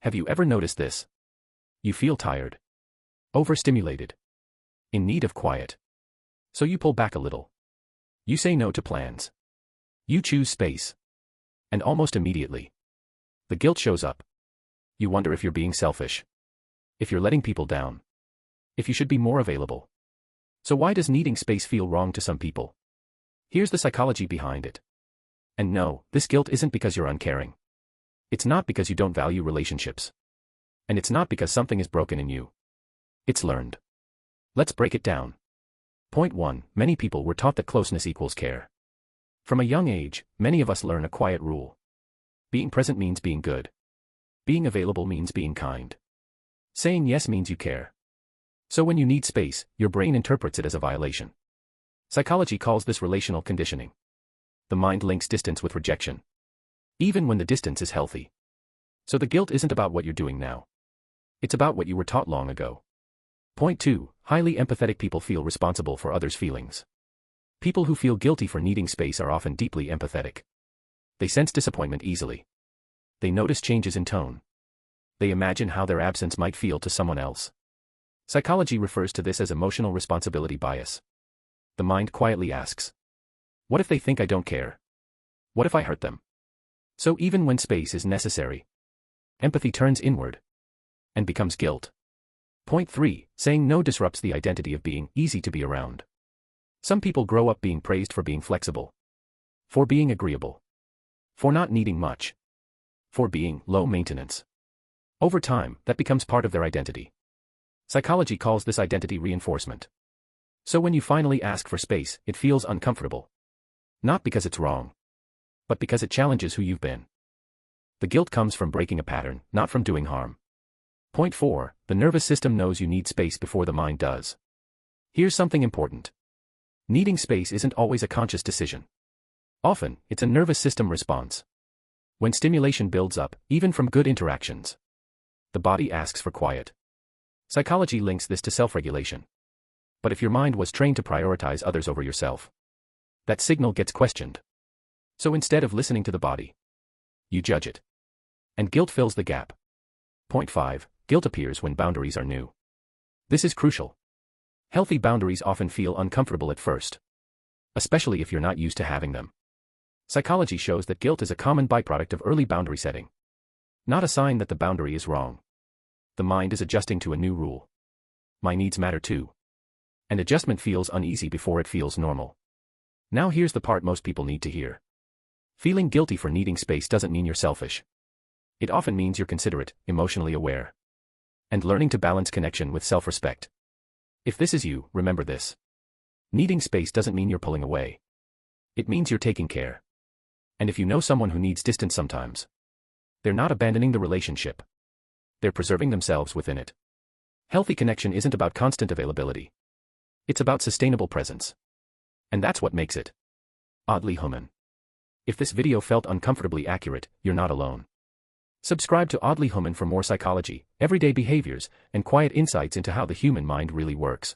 Have you ever noticed this? You feel tired, overstimulated, in need of quiet. So you pull back a little. You say no to plans. You choose space. And almost immediately, the guilt shows up. You wonder if you're being selfish, if you're letting people down, if you should be more available. So why does needing space feel wrong to some people? Here's the psychology behind it. And no, this guilt isn't because you're uncaring. It's not because you don't value relationships. And it's not because something is broken in you. It's learned. Let's break it down. Point 1. Many people were taught that closeness equals care. From a young age, many of us learn a quiet rule. Being present means being good. Being available means being kind. Saying yes means you care. So when you need space, your brain interprets it as a violation. Psychology calls this relational conditioning. The mind links distance with rejection, even when the distance is healthy. So the guilt isn't about what you're doing now. It's about what you were taught long ago. Point 2. Highly empathetic people feel responsible for others' feelings. People who feel guilty for needing space are often deeply empathetic. They sense disappointment easily. They notice changes in tone. They imagine how their absence might feel to someone else. Psychology refers to this as emotional responsibility bias. The mind quietly asks, what if they think I don't care? What if I hurt them? So even when space is necessary, empathy turns inward and becomes guilt. Point 3. Saying no disrupts the identity of being easy to be around. Some people grow up being praised for being flexible, for being agreeable, for not needing much, for being low maintenance. Over time, that becomes part of their identity. Psychology calls this identity reinforcement. So when you finally ask for space, it feels uncomfortable. Not because it's wrong, but because it challenges who you've been. The guilt comes from breaking a pattern, not from doing harm. Point 4. The nervous system knows you need space before the mind does. Here's something important. Needing space isn't always a conscious decision. Often, it's a nervous system response. When stimulation builds up, even from good interactions, the body asks for quiet. Psychology links this to self-regulation. But if your mind was trained to prioritize others over yourself, that signal gets questioned. So instead of listening to the body, you judge it. And guilt fills the gap. Point 5. Guilt appears when boundaries are new. This is crucial. Healthy boundaries often feel uncomfortable at first, especially if you're not used to having them. Psychology shows that guilt is a common byproduct of early boundary setting. Not a sign that the boundary is wrong. The mind is adjusting to a new rule. My needs matter too. And adjustment feels uneasy before it feels normal. Now here's the part most people need to hear. Feeling guilty for needing space doesn't mean you're selfish. It often means you're considerate, emotionally aware, and learning to balance connection with self-respect. If this is you, remember this. Needing space doesn't mean you're pulling away. It means you're taking care. And if you know someone who needs distance sometimes, they're not abandoning the relationship. They're preserving themselves within it. Healthy connection isn't about constant availability. It's about sustainable presence. And that's what makes it oddly Hooman. If this video felt uncomfortably accurate, you're not alone. Subscribe to Oddly Hooman for more psychology, everyday behaviors, and quiet insights into how the human mind really works.